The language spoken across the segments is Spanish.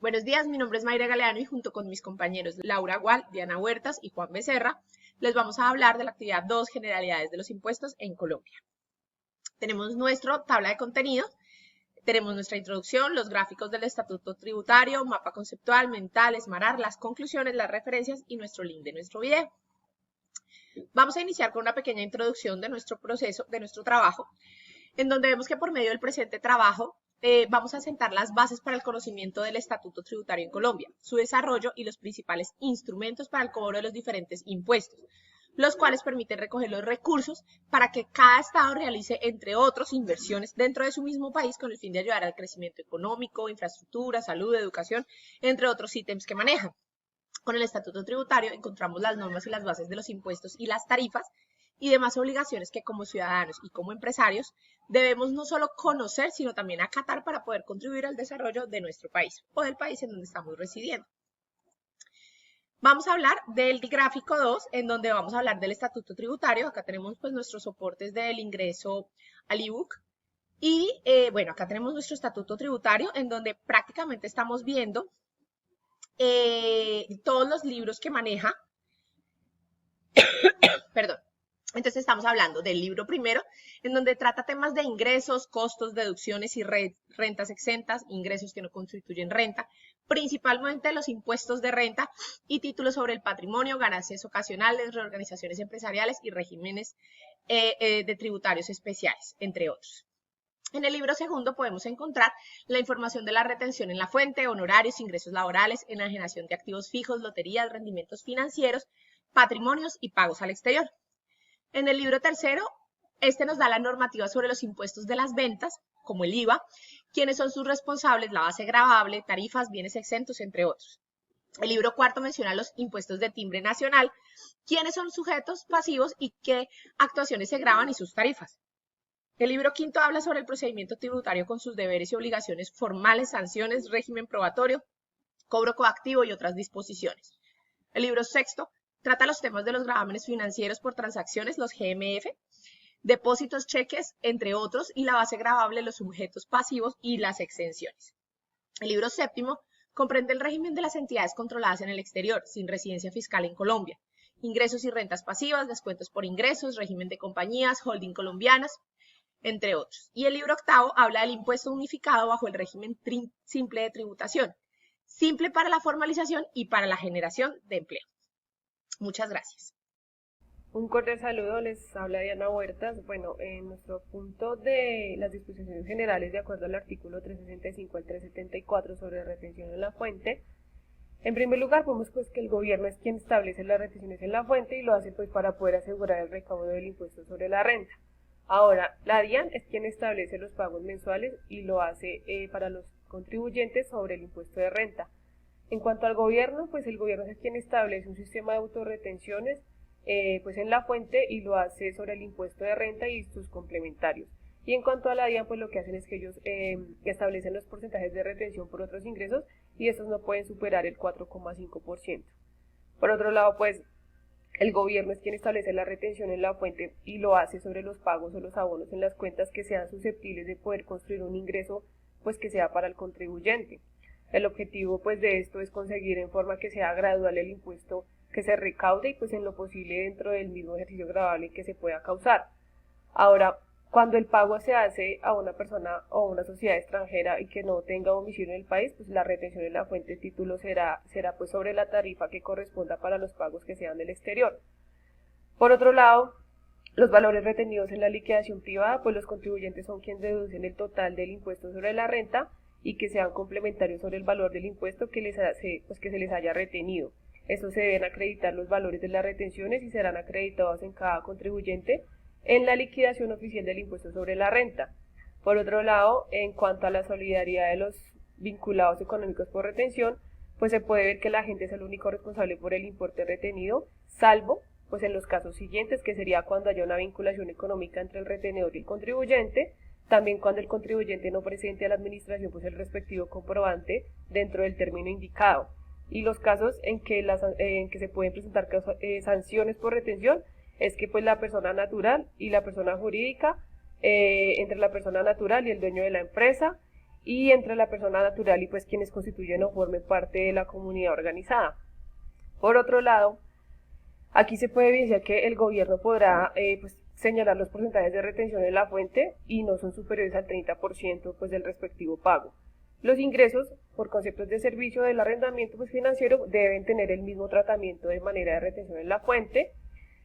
Buenos días, mi nombre es Mayra Galeano y junto con mis compañeros Laura Gual, Diana Huertas y Juan Becerra, les vamos a hablar de la actividad 2, generalidades de los impuestos en Colombia. Tenemos nuestra tabla de contenido, tenemos nuestra introducción, los gráficos del estatuto tributario, mapa conceptual, mental, esmarar, las conclusiones, las referencias y nuestro link de nuestro video. Vamos a iniciar con una pequeña introducción de nuestro proceso, de nuestro trabajo, en donde vemos que por medio del presente trabajo vamos a sentar las bases para el conocimiento del estatuto tributario en Colombia, su desarrollo y los principales instrumentos para el cobro de los diferentes impuestos, los cuales permiten recoger los recursos para que cada estado realice, entre otros, inversiones dentro de su mismo país con el fin de ayudar al crecimiento económico, infraestructura, salud, educación, entre otros ítems que manejan. Con el estatuto tributario encontramos las normas y las bases de los impuestos y las tarifas y demás obligaciones que como ciudadanos y como empresarios debemos no solo conocer, sino también acatar para poder contribuir al desarrollo de nuestro país o del país en donde estamos residiendo. Vamos a hablar del gráfico 2, en donde vamos a hablar del estatuto tributario. Acá tenemos pues nuestros soportes del ingreso al ebook. Y bueno, acá tenemos nuestro estatuto tributario, en donde prácticamente estamos viendo todos los libros que maneja. Perdón. Entonces estamos hablando del libro primero, en donde trata temas de ingresos, costos, deducciones y rentas exentas, ingresos que no constituyen renta, principalmente los impuestos de renta y títulos sobre el patrimonio, ganancias ocasionales, reorganizaciones empresariales y regímenes de tributarios especiales, entre otros. En el libro segundo podemos encontrar la información de la retención en la fuente, honorarios, ingresos laborales, enajenación de activos fijos, loterías, rendimientos financieros, patrimonios y pagos al exterior. En el libro tercero, nos da la normativa sobre los impuestos de las ventas, como el IVA, quiénes son sus responsables, la base gravable, tarifas, bienes exentos, entre otros. El libro cuarto menciona los impuestos de timbre nacional, quiénes son sujetos pasivos y qué actuaciones se gravan y sus tarifas. El libro quinto habla sobre el procedimiento tributario con sus deberes y obligaciones formales, sanciones, régimen probatorio, cobro coactivo y otras disposiciones. El libro sexto trata los temas de los gravámenes financieros por transacciones, los GMF, depósitos, cheques, entre otros, y la base gravable, los sujetos pasivos y las exenciones. El libro séptimo comprende el régimen de las entidades controladas en el exterior, sin residencia fiscal en Colombia, ingresos y rentas pasivas, descuentos por ingresos, régimen de compañías, holding colombianas, entre otros. Y el libro octavo habla del impuesto unificado bajo el régimen simple de tributación, simple para la formalización y para la generación de empleo. Muchas gracias. Un cordial saludo, les habla Diana Huertas. Bueno, en nuestro punto de las disposiciones generales, de acuerdo al artículo 365 al 374 sobre retención en la fuente, en primer lugar, vemos pues que el gobierno es quien establece las retenciones en la fuente y lo hace pues para poder asegurar el recaudo del impuesto sobre la renta. Ahora, la DIAN es quien establece los pagos mensuales y lo hace para los contribuyentes sobre el impuesto de renta. En cuanto al gobierno, pues el gobierno es quien establece un sistema de autorretenciones pues en la fuente y lo hace sobre el impuesto de renta y sus complementarios. Y en cuanto a la DIAN, pues lo que hacen es que ellos establecen los porcentajes de retención por otros ingresos y estos no pueden superar el 4,5%. Por otro lado, pues el gobierno es quien establece la retención en la fuente y lo hace sobre los pagos o los abonos en las cuentas que sean susceptibles de poder construir un ingreso pues que sea para el contribuyente. El objetivo pues de esto es conseguir en forma que sea gradual el impuesto que se recaude y pues en lo posible dentro del mismo ejercicio gravable que se pueda causar. Ahora, cuando el pago se hace a una persona o a una sociedad extranjera y que no tenga domicilio en el país, pues la retención en la fuente de título será pues sobre la tarifa que corresponda para los pagos que sean del exterior. Por otro lado, los valores retenidos en la liquidación privada, pues los contribuyentes son quienes deducen el total del impuesto sobre la renta y que sean complementarios sobre el valor del impuesto que se les haya retenido. Estos se deben acreditar los valores de las retenciones y serán acreditados en cada contribuyente en la liquidación oficial del impuesto sobre la renta. Por otro lado, en cuanto a la solidaridad de los vinculados económicos por retención, pues se puede ver que la agente es el único responsable por el importe retenido, salvo pues en los casos siguientes, que sería cuando haya una vinculación económica entre el retenedor y el contribuyente, también cuando el contribuyente no presente a la administración pues el respectivo comprobante dentro del término indicado, y los casos en que se pueden presentar sanciones por retención es que pues la persona natural y la persona jurídica, entre la persona natural y el dueño de la empresa, y entre la persona natural y pues quienes constituyen o formen parte de la comunidad organizada. Por otro lado, aquí se puede evidenciar que el gobierno podrá pues, señalar los porcentajes de retención en la fuente y no son superiores al 30% pues, del respectivo pago. Los ingresos por conceptos de servicio del arrendamiento pues, financiero deben tener el mismo tratamiento de manera de retención en la fuente.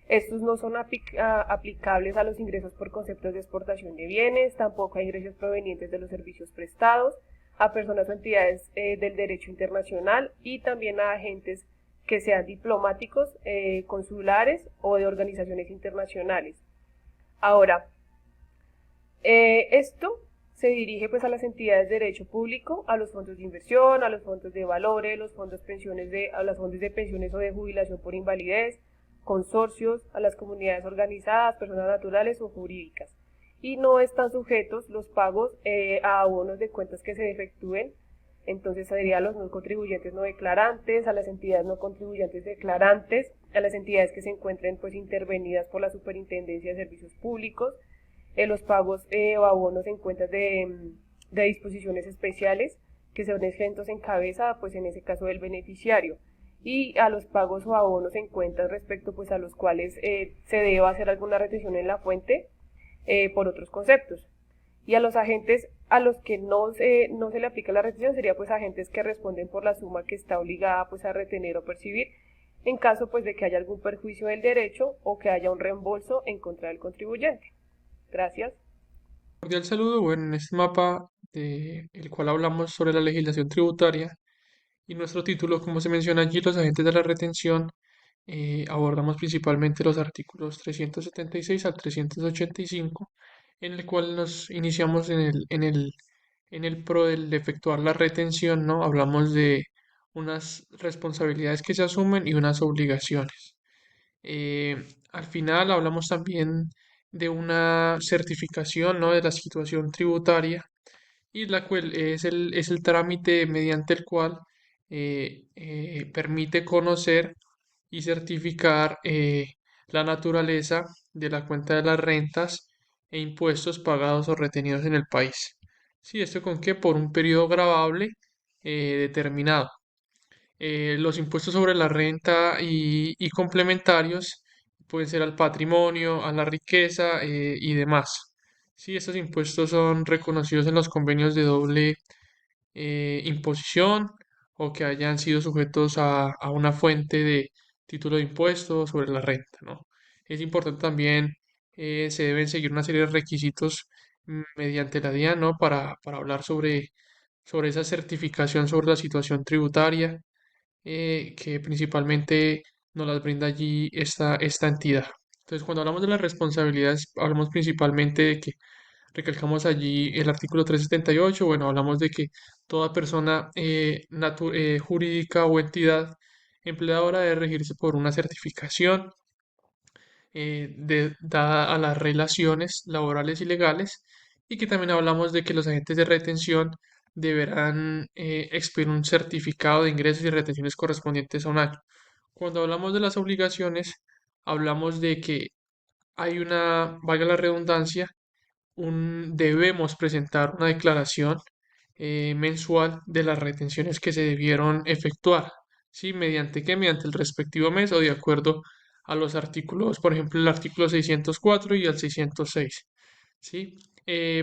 Estos no son aplicables a los ingresos por conceptos de exportación de bienes, tampoco a ingresos provenientes de los servicios prestados, a personas o entidades del derecho internacional y también a agentes que sean diplomáticos, consulares o de organizaciones internacionales. Ahora, esto se dirige pues a las entidades de derecho público, a los fondos de inversión, a los fondos de valores, a los fondos de pensiones o de jubilación por invalidez, consorcios, a las comunidades organizadas, personas naturales o jurídicas. Y no están sujetos los pagos a abonos de cuentas que se efectúen. Entonces sería a los no contribuyentes no declarantes, a las entidades no contribuyentes declarantes, a las entidades que se encuentren pues intervenidas por la Superintendencia de Servicios Públicos, los pagos o abonos en cuentas de disposiciones especiales que son exentos en cabeza, pues en ese caso del beneficiario, y a los pagos o abonos en cuentas respecto pues a los cuales se deba hacer alguna retención en la fuente por otros conceptos. Y a los agentes a los que no se le aplica la retención sería pues agentes que responden por la suma que está obligada pues a retener o percibir en caso pues de que haya algún perjuicio del derecho o que haya un reembolso en contra del contribuyente. Gracias. Cordial saludo. Bueno, en este mapa el cual hablamos sobre la legislación tributaria y nuestro título, como se menciona allí, los agentes de la retención, abordamos principalmente los artículos 376 al 385, en el cual nos iniciamos en el pro del efectuar la retención, ¿no? Hablamos de unas responsabilidades que se asumen y unas obligaciones. Al final hablamos también de una certificación, ¿no? De la situación tributaria y la cual es el trámite mediante el cual permite conocer y certificar la naturaleza de la cuenta de las rentas e impuestos pagados o retenidos en el país. Sí, ¿esto con qué? Por un periodo gravable determinado. Los impuestos sobre la renta y complementarios pueden ser al patrimonio, a la riqueza y demás. Sí, estos impuestos son reconocidos en los convenios de doble imposición o que hayan sido sujetos a una fuente de título de impuesto sobre la renta, ¿no? Es importante también, se deben seguir una serie de requisitos mediante la DIAN, ¿no? Para hablar sobre esa certificación sobre la situación tributaria que principalmente nos las brinda allí esta entidad. Entonces, cuando hablamos de las responsabilidades, hablamos principalmente de que recalcamos allí el artículo 378. Bueno, hablamos de que toda persona jurídica o entidad empleadora debe regirse por una certificación dada a las relaciones laborales y legales, y que también hablamos de que los agentes de retención deberán expedir un certificado de ingresos y retenciones correspondientes a un año. Cuando hablamos de las obligaciones, hablamos de que hay una, valga la redundancia, debemos presentar una declaración mensual de las retenciones que se debieron efectuar. ¿Sí? ¿Mediante qué? Mediante el respectivo mes o de acuerdo a los artículos, por ejemplo, el artículo 604 y el 606. ¿Sí?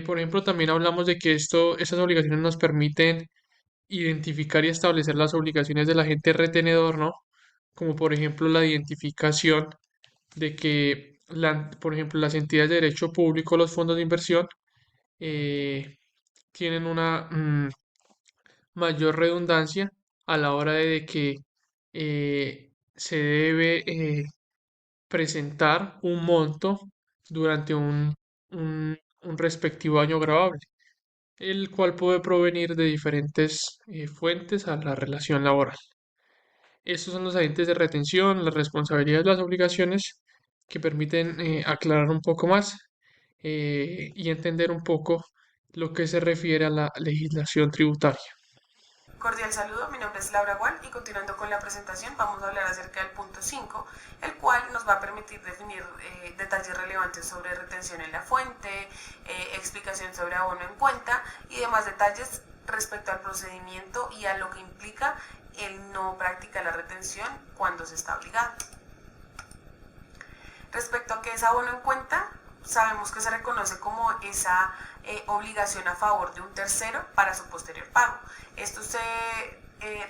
Por ejemplo, también hablamos de que estas obligaciones nos permiten identificar y establecer las obligaciones del agente retenedor, ¿no? Como por ejemplo la identificación de que, por ejemplo, las entidades de derecho público, los fondos de inversión, eh, tienen una mayor redundancia a la hora de que se debe presentar un monto durante un respectivo año grabable, el cual puede provenir de diferentes fuentes a la relación laboral. Estos son los agentes de retención, las responsabilidades, las obligaciones que permiten aclarar un poco más y entender un poco lo que se refiere a la legislación tributaria. Cordial saludo, mi nombre es Laura Guan y continuando con la presentación vamos a hablar acerca del punto 5, el cual nos va a permitir definir detalles relevantes sobre retención en la fuente, explicación sobre abono en cuenta y demás detalles respecto al procedimiento y a lo que implica el no practicar la retención cuando se está obligado. Respecto a qué es abono en cuenta, sabemos que se reconoce como esa obligación a favor de un tercero para su posterior pago. Esto se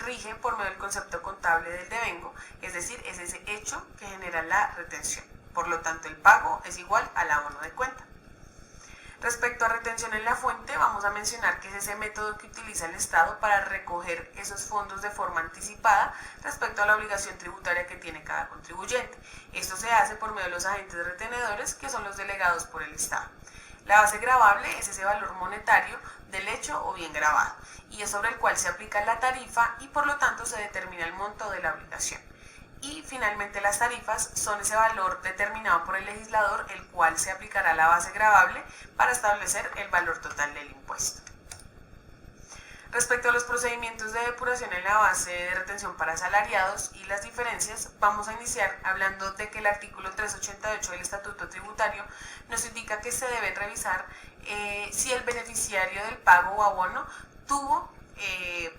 rige por medio del concepto contable del devengo, es decir, es ese hecho que genera la retención. Por lo tanto, el pago es igual al abono de cuenta. Respecto a retención en la fuente, vamos a mencionar que es ese método que utiliza el Estado para recoger esos fondos de forma anticipada respecto a la obligación tributaria que tiene cada contribuyente. Esto se hace por medio de los agentes retenedores, que son los delegados por el Estado. La base gravable es ese valor monetario del hecho o bien gravado, y es sobre el cual se aplica la tarifa y por lo tanto se determina el monto de la obligación. Y finalmente las tarifas son ese valor determinado por el legislador, el cual se aplicará a la base gravable para establecer el valor total del impuesto. Respecto a los procedimientos de depuración en la base de retención para asalariados y las diferencias, vamos a iniciar hablando de que el artículo 388 del Estatuto Tributario nos indica que se debe revisar si el beneficiario del pago o abono tuvo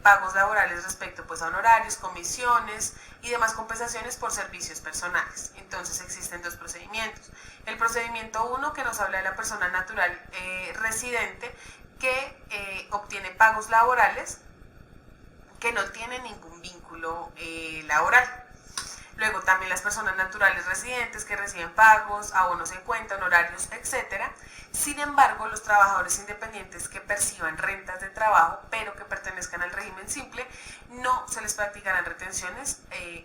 pagos laborales respecto a honorarios, comisiones y demás compensaciones por servicios personales. Entonces existen dos procedimientos. El procedimiento 1, que nos habla de la persona natural residente que obtiene pagos laborales que no tiene ningún vínculo laboral. Luego también las personas naturales residentes que reciben pagos, abonos en cuenta, honorarios, etc. Sin embargo, los trabajadores independientes que perciban rentas de trabajo, pero que pertenezcan al régimen simple, no se les practicarán retenciones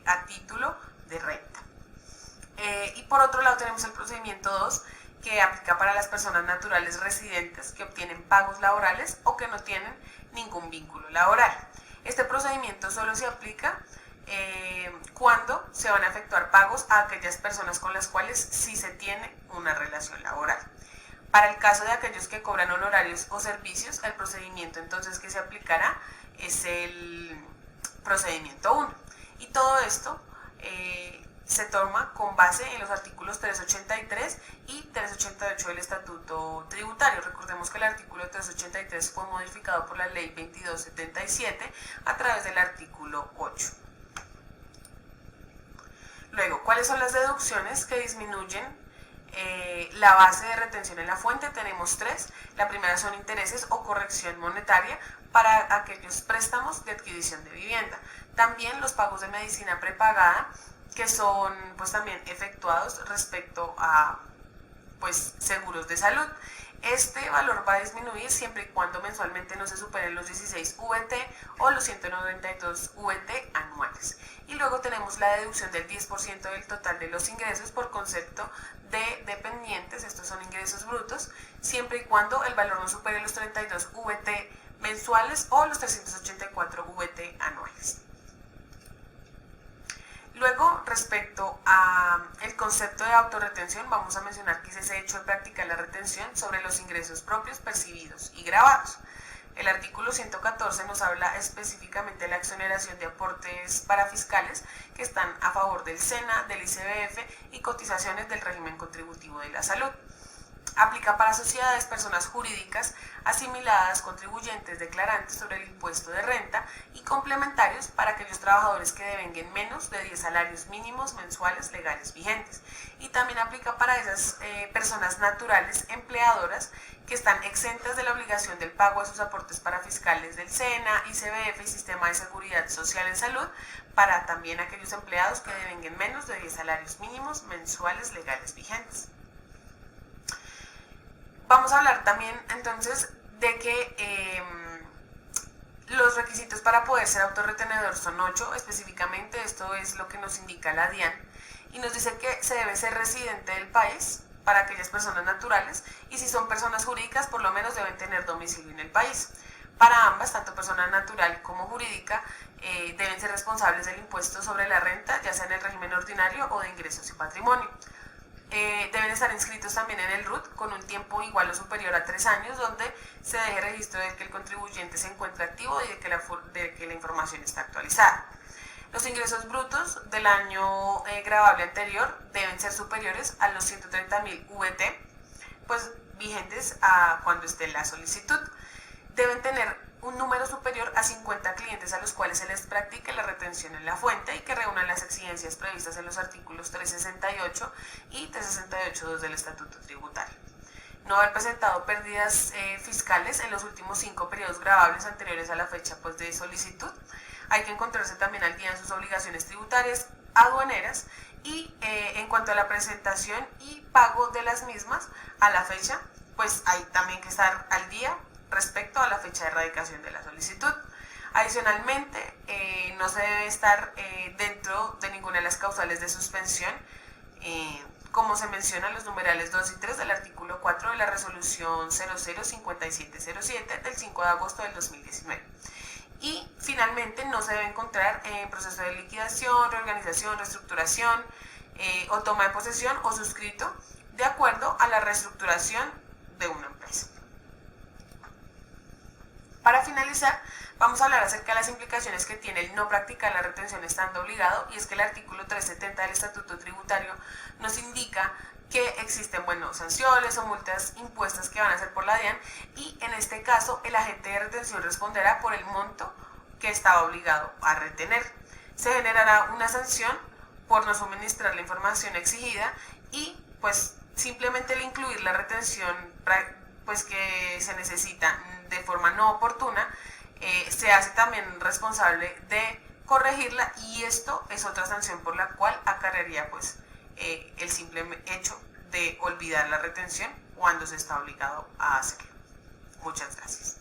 a título de renta. Y por otro lado tenemos el procedimiento 2, que aplica para las personas naturales residentes que obtienen pagos laborales o que no tienen ningún vínculo laboral. Este procedimiento solo se aplica cuando se van a efectuar pagos a aquellas personas con las cuales sí se tiene una relación laboral. Para el caso de aquellos que cobran honorarios o servicios, el procedimiento entonces que se aplicará es el procedimiento 1. Y todo esto se toma con base en los artículos 383 y 388 del Estatuto Tributario. Recordemos que el artículo 383 fue modificado por la Ley 2277 a través del artículo 8. Luego, ¿cuáles son las deducciones que disminuyen la base de retención en la fuente? Tenemos tres. La primera son intereses o corrección monetaria para aquellos préstamos de adquisición de vivienda. También los pagos de medicina prepagada, que son también efectuados respecto a seguros de salud. Este valor va a disminuir siempre y cuando mensualmente no se superen los 16 VT o los 192 VT anuales. Y luego tenemos la deducción del 10% del total de los ingresos por concepto de dependientes, estos son ingresos brutos, siempre y cuando el valor no supere los 32 VT mensuales o los 384 VT anuales. Luego, respecto al concepto de autorretención, vamos a mencionar que es ese hecho de practicar la retención sobre los ingresos propios percibidos y grabados. El artículo 114 nos habla específicamente de la exoneración de aportes parafiscales que están a favor del SENA, del ICBF y cotizaciones del régimen contributivo de la salud. Aplica para sociedades, personas jurídicas asimiladas, contribuyentes, declarantes sobre el impuesto de renta y complementarios para aquellos trabajadores que devenguen menos de 10 salarios mínimos mensuales legales vigentes. Y también aplica para esas personas naturales empleadoras que están exentas de la obligación del pago de sus aportes parafiscales del SENA, ICBF y Sistema de Seguridad Social en Salud, para también aquellos empleados que devenguen menos de 10 salarios mínimos mensuales legales vigentes. Vamos a hablar también entonces de que los requisitos para poder ser autorretenedor son 8, específicamente esto es lo que nos indica la DIAN, y nos dice que se debe ser residente del país para aquellas personas naturales, y si son personas jurídicas por lo menos deben tener domicilio en el país. Para ambas, tanto persona natural como jurídica, deben ser responsables del impuesto sobre la renta, ya sea en el régimen ordinario o de ingresos y patrimonio. Deben estar inscritos también en el RUT con un tiempo igual o superior a 3 años, donde se deje registro de que el contribuyente se encuentra activo y de que la información está actualizada. Los ingresos brutos del año gravable anterior deben ser superiores a los 130.000 VT, vigentes a cuando esté la solicitud. Deben tener un número superior a 50 clientes a los cuales se les practique la retención en la fuente y que reúnan las exigencias previstas en los artículos 368 y 368.2 del Estatuto Tributario. No haber presentado pérdidas fiscales en los últimos 5 periodos grabables anteriores a la fecha pues, de solicitud. Hay que encontrarse también al día en sus obligaciones tributarias, aduaneras y en cuanto a la presentación y pago de las mismas a la fecha, pues hay también que estar al día respecto a la fecha de erradicación de la solicitud. Adicionalmente, no se debe estar dentro de ninguna de las causales de suspensión, como se menciona en los numerales 2 y 3 del artículo 4 de la resolución 005707 del 5 de agosto del 2019. Y finalmente no se debe encontrar en proceso de liquidación, reorganización, reestructuración o toma de posesión o suscrito de acuerdo a la reestructuración de una empresa. Para finalizar, vamos a hablar acerca de las implicaciones que tiene el no practicar la retención estando obligado, y es que el artículo 370 del Estatuto Tributario nos indica que existen sanciones o multas impuestas que van a ser por la DIAN, y en este caso el agente de retención responderá por el monto que estaba obligado a retener. Se generará una sanción por no suministrar la información exigida y pues simplemente el incluir la retención pues que se necesita de forma no oportuna, se hace también responsable de corregirla, y esto es otra sanción por la cual acarrearía pues el simple hecho de olvidar la retención cuando se está obligado a hacerlo. Muchas gracias.